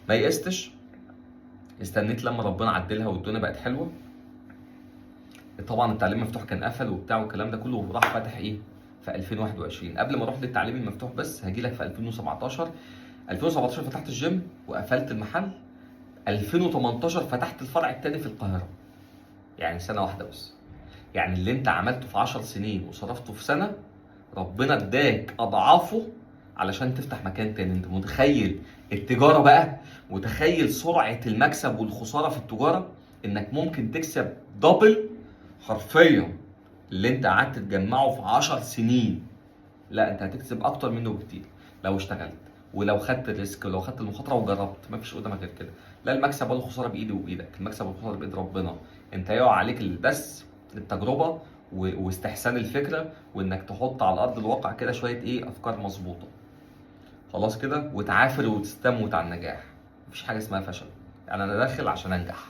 ما يئستش، استنيت لما ربنا عدلها والدنيا بقت حلوه. طبعا التعليم المفتوح كان قفل وبتاع والكلام ده كله، وراح فتح ايه في 2021. قبل ما اروح للتعليم المفتوح بس هاجي لك في 2017. 2017 فتحت الجيم وقفلت المحل. 2018 فتحت الفرع الثاني في القاهره، يعني سنه واحده بس. يعني اللي انت عملته في 10 سنين وصرفته في سنه، ربنا اداك اضعافه علشان تفتح مكان تاني. انت متخيل التجاره بقى؟ متخيل سرعه المكسب والخساره في التجاره؟ انك ممكن تكسب دبل حرفيا اللي انت قعدت تجمعه في 10 سنين. لا، انت هتكسب اكتر منه بكتير لو اشتغلت، ولو خدت الريسك، ولو خدت المخاطره وجربت. مفيش قدامك غير كده. لا المكسب ولا الخساره بايدي وبايدك، المكسب والخساره بايد ربنا. انت يقع عليك بس التجربه واستحسان الفكره، وانك تحط على ارض الواقع كده شويه افكار مظبوطه. خلاص كده، وتعافر وتستموت على النجاح. مفيش حاجه اسمها فشل. يعني انا داخل عشان انجح،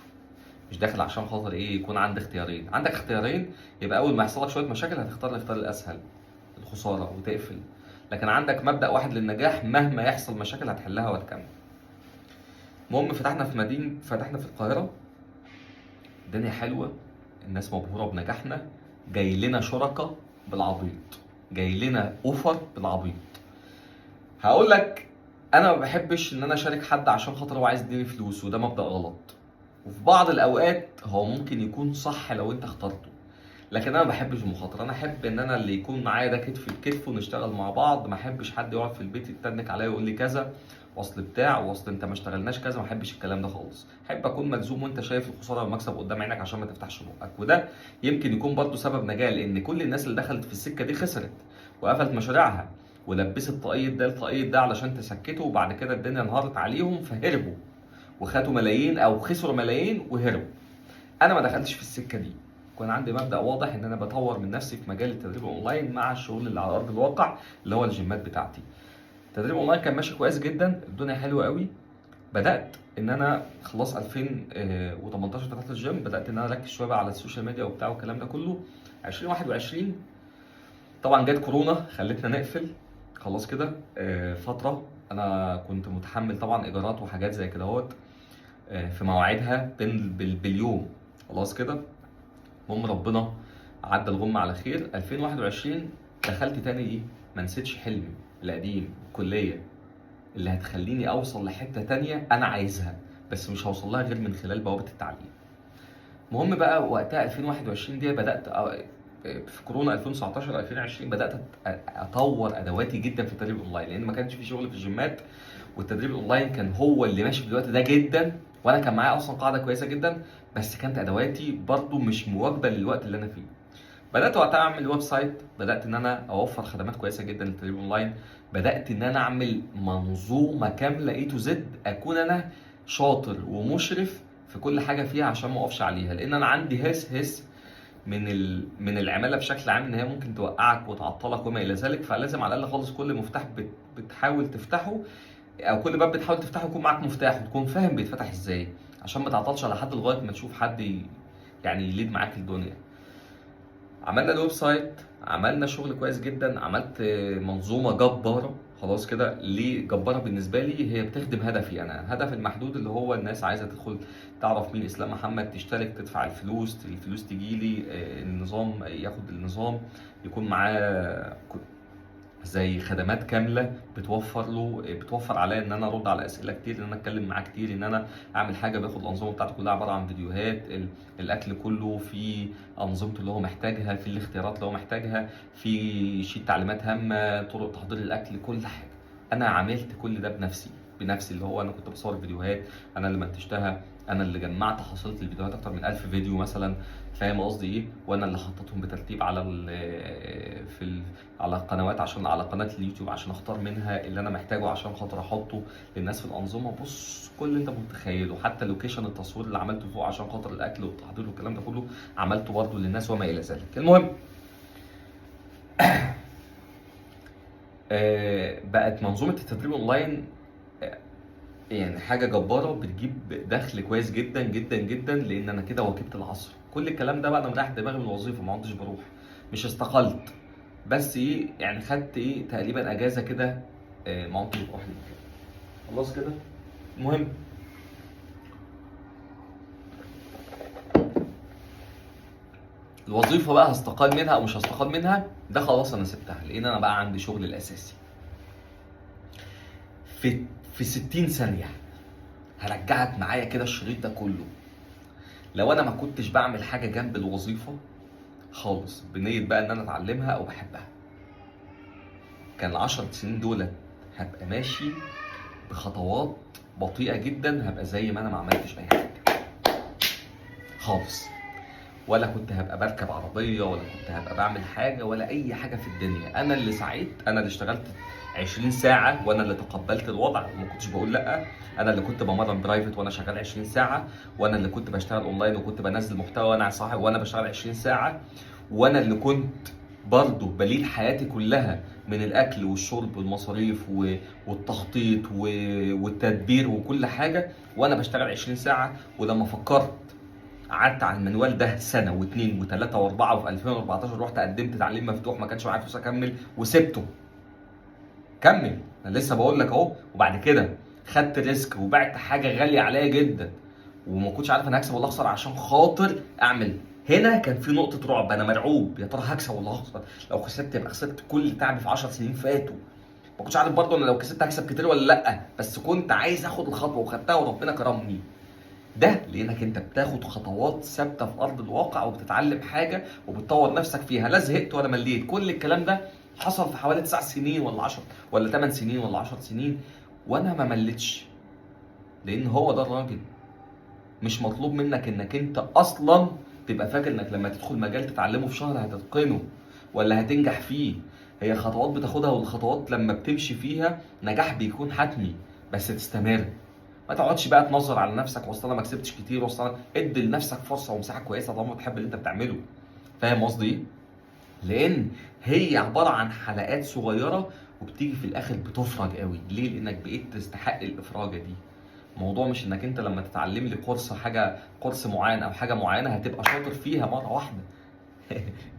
مش داخل عشان خاطر يكون عندي اختيارين. عندك اختيارين، يبقى اول ما يحصل لك شويه مشاكل هتختار الاختيار الاسهل، الخساره، وتقفل. لكن عندك مبدأ واحد للنجاح، مهما يحصل مشاكل هتحلها وهتكمل. المهم فتحنا في القاهره، الدنيا حلوه، الناس مبهوره بنجاحنا، جاي لنا شركاء بالعبيط، جاي لنا اوفر بالعبيط. هقول لك، انا ما بحبش ان انا اشارك حد عشان خاطر هو عايز يديني فلوس، وده مبدأ غلط. وفي بعض الاوقات هو ممكن يكون صح لو انت اخترته، لكن انا ما بحبش المخاطره. انا احب ان انا اللي يكون معايا ده كتف بكتف ونشتغل مع بعض. ما احبش حد يقعد في البيت يتنك عليا ويقول لي كذا، واصل بتاع، واصل انت ما اشتغلناش كذا. ما احبش الكلام ده خالص. احب اكون ملزوم وانت شايف الخساره والمكسب قدام عينك عشان ما تفتحش بقك. وده يمكن يكون برضه سبب نجاه، لان كل الناس اللي دخلت في السكه دي خسرت وقفلت مشاريعها، ولبست طاقية ده لطاقية ده علشان تسكته، وبعد كده الدنيا انهارت عليهم فهربوا وخدوا ملايين او خسروا ملايين وهربوا. انا ما دخلتش في السكه دي. كان عندي مبدا واضح ان انا بطور من نفسي في مجال التدريب الاونلاين مع الشغل اللي على ارض الواقع، اللي هو الجيمات بتاعتي. التدريب الاونلاين كان ماشي كويس جدا، الدنيا حلوه قوي. بدات ان انا خلاص 2018 فتحت الجيم، بدات ان انا اركز شويه بقى على السوشيال ميديا وبتاع والكلام ده كله. 2021 طبعا جت كورونا خلتنا نقفل خلاص كده فتره. انا كنت متحمل طبعا ايجارات وحاجات زي كده اهوت في مواعيدها باليوم. خلاص كده، المهم ربنا عدى الغمة على خير. 2021 دخلت تاني ما نسيتش حلمي القديم، الكلية اللي هتخليني اوصل لحتة تانية انا عايزها، بس مش هوصل لها غير من خلال بوابة التعليم. المهم بقى وقتها 2021 دي بدأت في كورونا 2019 2020 بدأت اطور ادواتي جدا في التدريب الاونلاين، لان ما كانش في شغل في الجيمات، والتدريب الاونلاين كان هو اللي ماشي في الوقت ده جدا. وانا كان معايا اصلا قاعده كويسه جدا، بس كانت ادواتي برضو مش مواكبه للوقت اللي انا فيه. بدات وقتها اعمل ويب سايت، بدات ان انا اوفر خدمات كويسه جدا للتدريب اونلاين، بدات ان انا اعمل منظومه كامله اي تو زد، اكون انا شاطر ومشرف في كل حاجه فيها عشان ما اقفش عليها. لان انا عندي هس من العماله بشكل عام ان هي ممكن توقعك وتعطلك وما الى ذلك. فلازم على الاقل خالص كل مفتاح بتحاول تفتحه، او كل باب بتحاول تفتحه يكون معاك مفتاح وتكون فاهم بيتفتح ازاي، عشان ما تعطلش على حد لغايه ما تشوف حد يعني يليد معاك الدنيا. عملنا الويب سايت، عملنا شغل كويس جدا، عملت منظومه جباره. خلاص كده، ليه جباره بالنسبه لي؟ هي بتخدم هدفي انا، هدف المحدود اللي هو الناس عايزه تدخل تعرف مين اسلام محمد، تشترك، تدفع الفلوس تجي لي، النظام ياخد النظام، يكون معاه زي خدمات كامله بتوفر عليا ان انا ارد على اسئله كتير، ان انا اتكلم معاه كتير، ان انا اعمل حاجه بياخد الانظمه بتاعته كلها عباره عن فيديوهات، الاكل كله في انظمته اللي هو محتاجها، في الاختيارات اللي هو محتاجها، في شيت تعليمات هامه، طرق تحضير الاكل، كل حاجه. انا عملت كل ده بنفسي اللي هو انا كنت بصور فيديوهات، انا اللي منتجتها، انا اللي جمعت حصيله الفيديوهات اكتر من 1000 فيديو مثلا. فاهم قصدي ايه؟ وانا اللي حطيتهم بترتيب على على قنوات، عشان على قناه اليوتيوب عشان اختار منها اللي انا محتاجه عشان خاطر احطه للناس في الانظمه. بص، كل اللي انت متخيله، حتى لوكيشن التصوير اللي عملته فوق عشان خاطر الاكل والتحضير والكلام ده كله عملته برضه للناس وما الى ذلك. المهم بقت منظومه التدريب اونلاين يعني حاجه جباره، بتجيب دخل كويس جدا جدا جدا، لان انا كده واكبت العصر. كل الكلام ده بقى انا مريح دماغي من الوظيفه، ما عدتش بروح، مش استقلت، بس يعني خدت تقريبا اجازه كده، ما عدتش بروح المكان. خلاص كده، المهم الوظيفه بقى هستقال منها او مش هستقال منها، ده خلاص انا سبتها، لان انا بقى عندي شغل الاساسي. في 60 ثانيه هرجعك معايا كده الشريط ده كله. لو انا ما كنتش بعمل حاجه جنب الوظيفه خالص بنيه بقى ان انا اتعلمها او بحبها، كان ال10 سنين دول هبقى ماشي بخطوات بطيئه جدا، هبقى زي ما انا ما عملتش اي حاجه خالص، ولا كنت هبقى بركب عربيه، ولا كنت هبقى بعمل حاجه، ولا اي حاجه في الدنيا. انا اللي سعيت، انا اللي اشتغلت 20 ساعه وانا اللي تقبلت الوضع وما كنتش بقول لا. انا اللي كنت بمرن برايفت وانا شغال 20 ساعه، وانا اللي كنت بشتغل اونلاين وكنت بنزل محتوى وانا صاحب وانا بشتغل 20 ساعه، وانا اللي كنت برضه بليد حياتي كلها من الاكل والشرب والمصاريف والتخطيط والتدبير وكل حاجه وانا بشتغل 20 ساعه. ولما فكرت قعدت على المنوال ده سنه واثنين وثلاثه واربعه، وفي 2014 رحت قدمت تعليم مفتوح، ما كانش معايا فلوس اكمل وسبته. كمل، انا لسه بقول لك اهو. وبعد كده خدت ريسك وبعت حاجه غاليه عليا جدا، وما كنتش عارف انا هكسب ولا اخسر عشان خاطر اعمل. هنا كان في نقطه رعب، انا مرعوب يا ترى هكسب ولا هخسر. لو خسرت يبقى خسرت كل تعبي في 10 سنين فاتوا. ما كنتش عارف برضه انا لو كسبت هكسب كتير ولا لا، بس كنت عايز اخد الخطوه وخدتها وربنا كرمني. ده لانك انت بتاخد خطوات ثابته في ارض الواقع وبتتعلم حاجه وبتطور نفسك فيها، لا زهقت ولا مليت. كل الكلام ده حصل في حوالي 9 سنين ولا 10 ولا 8 سنين ولا 10 سنين، وانا ما مليتش. لان هو ده الراجل. مش مطلوب منك انك انت اصلا تبقى فاكر انك لما تدخل مجال تتعلمه في شهر هتتقنه ولا هتنجح فيه. هي خطوات بتاخدها، والخطوات لما بتمشي فيها نجاح بيكون حتمي، بس تستمر. ما تقعدش بقى تنظر على نفسك واصل انا ما كسبتش كتير، واصل انا ادي لنفسك فرصه ومساحه كويسه طالما بتحب اللي انت بتعمله. فاهم قصدي ايه؟ لان هي عباره عن حلقات صغيره وبتيجي في الاخر بتفرج قوي. ليه؟ لانك بقيت تستحق الافراجه دي. الموضوع مش انك انت لما تتعلم لي كورس معين او حاجه معينه هتبقى شاطر فيها مره واحده.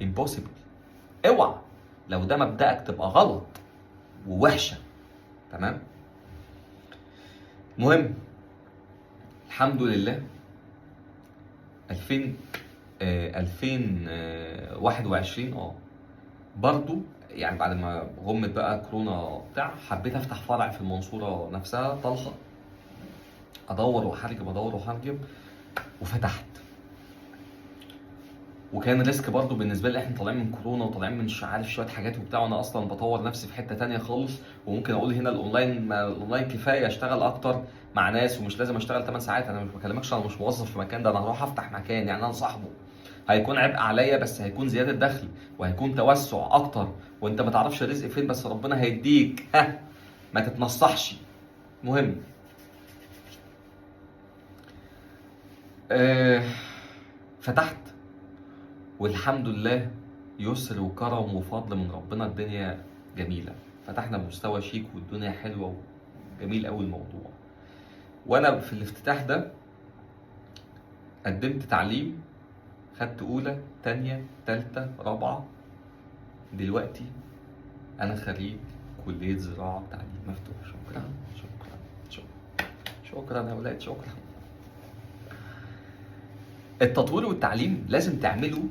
امبوسيبل. اوعى لو ده مبدأك تبقى غلط ووحشه. تمام؟ المهم الحمد لله 2021 برضو يعني بعد ما غمت بقى كورونا بتاع، حبيت افتح فرع في المنصوره نفسها طلخه، ادور وحرجم وفتحت. وكان ريسك برضو بالنسبه لي، احنا طالعين من كورونا وطالعين من مش عارف شويه حاجات وبتاع، وانا اصلا بطور نفسي في حته تانية خالص. وممكن اقول هنا الاونلاين كفايه اشتغل اكتر مع ناس ومش لازم اشتغل 8 ساعات. انا مش بكلمكش، انا مش موظف في مكان، ده انا هروح افتح مكان، يعني انا صاحبه. هيكون عبء عليا بس هيكون زياده دخل وهيكون توسع اكتر، وانت ما تعرفش الرزق فين بس ربنا هيديك. ما تتنصحش. مهم فتحت والحمد لله يسر وكرم وفضل من ربنا، الدنيا جميله. فتحنا بمستوى شيك والدنيا حلوه وجميل قوي الموضوع. وانا في الافتتاح ده قدمت تعليم، خدت اولى تانية تالتة رابعه. دلوقتي انا خريج كليه زراعه تعليم مفتوح. شكرا يا ولاد، شكرا. التطوير والتعليم لازم تعمله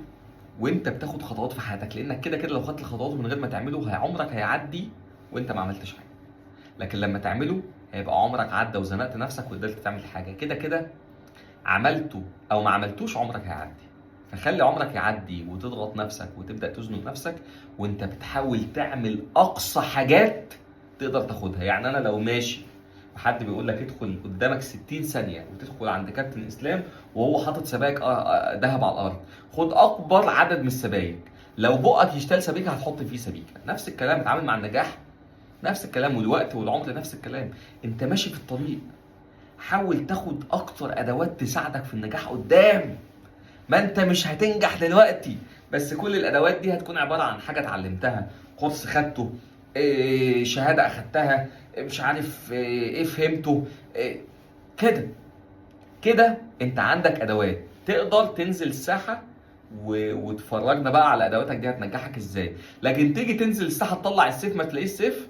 وانت بتاخد خطوات في حياتك، لانك كده كده لو خدت الخطوات من غير ما تعمله عمرك هيعدي وانت ما عملتش حاجه. لكن لما تعمله هيبقى عمرك عدى وزنقت نفسك وقدرت تعمل حاجه. كده كده عملته او ما عملتوش عمرك هيعدي. فخلي عمرك يعدي وتضغط نفسك وتبدا تزنق نفسك وانت بتحاول تعمل اقصى حاجات تقدر تاخدها. يعني انا لو ماشي وحد بيقول لك ادخل قدامك 60 ثانيه وتدخل عند كابتن اسلام وهو حاطط سبايك ذهب على الارض، خد اكبر عدد من السبايك. لو بقك يشتغل سبيكه هتحط فيه سبيكه. نفس الكلام اتعامل مع النجاح، نفس الكلام، والوقت والعمر نفس الكلام. انت ماشي في الطريق، حاول تاخد اكتر ادوات تساعدك في النجاح قدام. ما انت مش هتنجح دلوقتي، بس كل الادوات دي هتكون عباره عن حاجه اتعلمتها، كورس خدته، شهاده اخدتها، مش عارف ايه فهمته، كده انت عندك ادوات تقدر تنزل الساحه وتفرجنا بقى على ادواتك دي هتنجحك ازاي. لكن تيجي تنزل الساحه تطلع السيف ما تلاقيش سيف،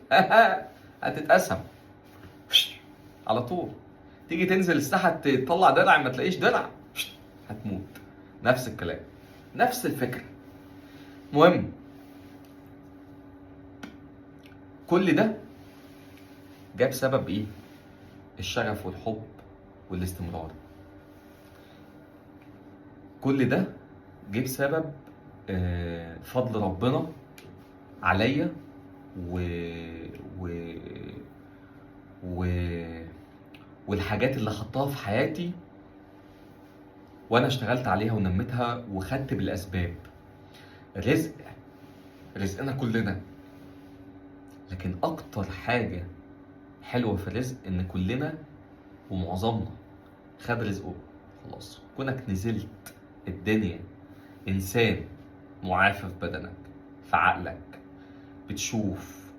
هتتقسم على طول. تيجي تنزل الساحه تطلع درع ما تلاقيش درع، هتموت. نفس الكلام، نفس الفكره. مهم، كل ده جاب سبب ايه؟ الشغف والحب والاستمرار. كل ده جه بسبب فضل ربنا عليا و... و... و... والحاجات اللي حطها في حياتي وانا اشتغلت عليها ونميتها وخدت بالاسباب. رزق، رزقنا كلنا، لكن اكتر حاجة حلوة في الرزق ان كلنا ومعظمنا خد رزقه. خلاص، كونك نزلت الدنيا انسان معافى في بدنك، في عقلك، بتشوف،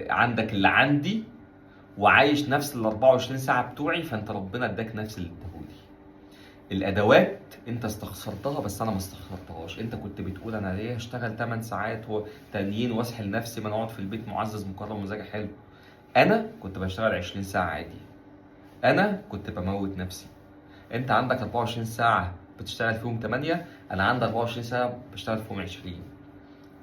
عندك اللي عندي، وعايش نفس ال 24 ساعة بتوعي، فانت ربنا اداك نفس اللي اداهولي. الادوات انت استخسرتها بس انا ما استخسرتهاش. انت كنت بتقول انا ليه اشتغل 8 ساعات تانيين واسحل نفسي، ما انا اقعد في البيت معزز مكرم مزاجي حلو. انا كنت بشتغل 20 ساعة عادي، انا كنت بموت نفسي. انت عندك 24 ساعة بتشتغل فيهم 8، انا عندي 24 ساعة بشتغل فيهم 20.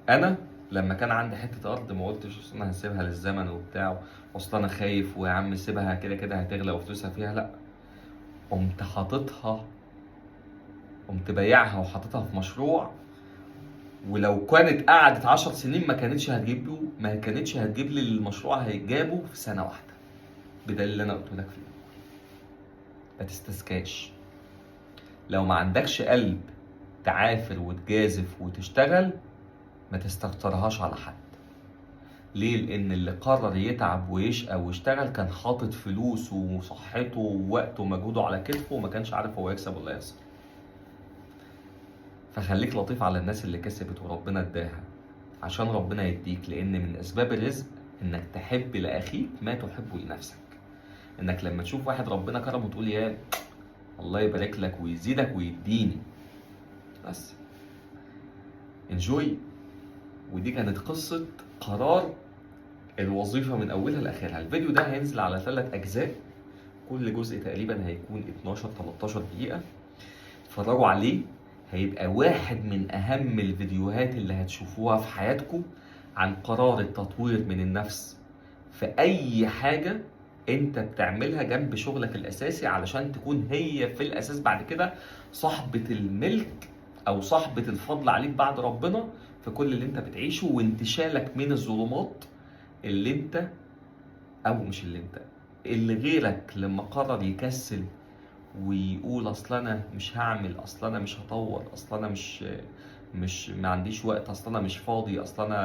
انا لما كان عندي حته ارض ما قلتش اصل انا هسيبها للزمن وبتاع، واصل انا خايف ويا عم سيبها كده كده هتغلى وفلوسها فيها، لا، قمت حاططها، قمت بايعها وحاططها في مشروع. ولو كانت قعدت 10 سنين ما كانتش هتجيب لي المشروع، هيجابه في سنه واحده. بدليل اللي انا قلته لك فيه، ما تستسكاش. لو ما عندكش قلب تعافر وتجازف وتشتغل، ما تستكترهاش على حد. ليه؟ لأن اللي قرر يتعب ويشقى ويشتغل كان حاطط فلوسه وصحته ووقته ومجهوده على كتفه، وما كانش عارف هو يكسب ولا يخسر. فخليك لطيف على الناس اللي كسبت وربنا اداها، عشان ربنا يديك. لأن من أسباب الرزق إنك تحب لأخيك ما تحبه لنفسك. إنك لما تشوف واحد ربنا كرمه تقول يا الله يبارك لك ويزيدك ويديني. بس انجوي. ودي كانت قصة قرار الوظيفة من أولها لآخرها. الفيديو ده هينزل على 3 أجزاء، كل جزء تقريبا هيكون 12-13 دقيقة. اتفرجوا عليه، هيبقى واحد من أهم الفيديوهات اللي هتشوفوها في حياتكم عن قرار التطوير من النفس في أي حاجة أنت بتعملها جنب شغلك الأساسي، علشان تكون هي في الأساس بعد كده صاحبة الملك أو صاحبة الفضل عليك بعد ربنا في كل اللي أنت بتعيشه، وانتشالك من الظلمات اللي انت، او مش اللي غيرك لما قرر يكسل ويقول اصل انا مش هعمل، اصل انا مش هطور، اصل انا مش ما عنديش وقت، اصل انا مش فاضي، اصل انا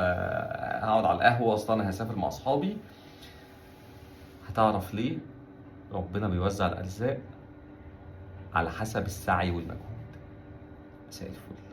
هقعد على القهوه، اصل انا هسافر مع اصحابي. هتعرف ليه ربنا بيوزع الارزاق على حسب السعي والمجهود. مساء الفل.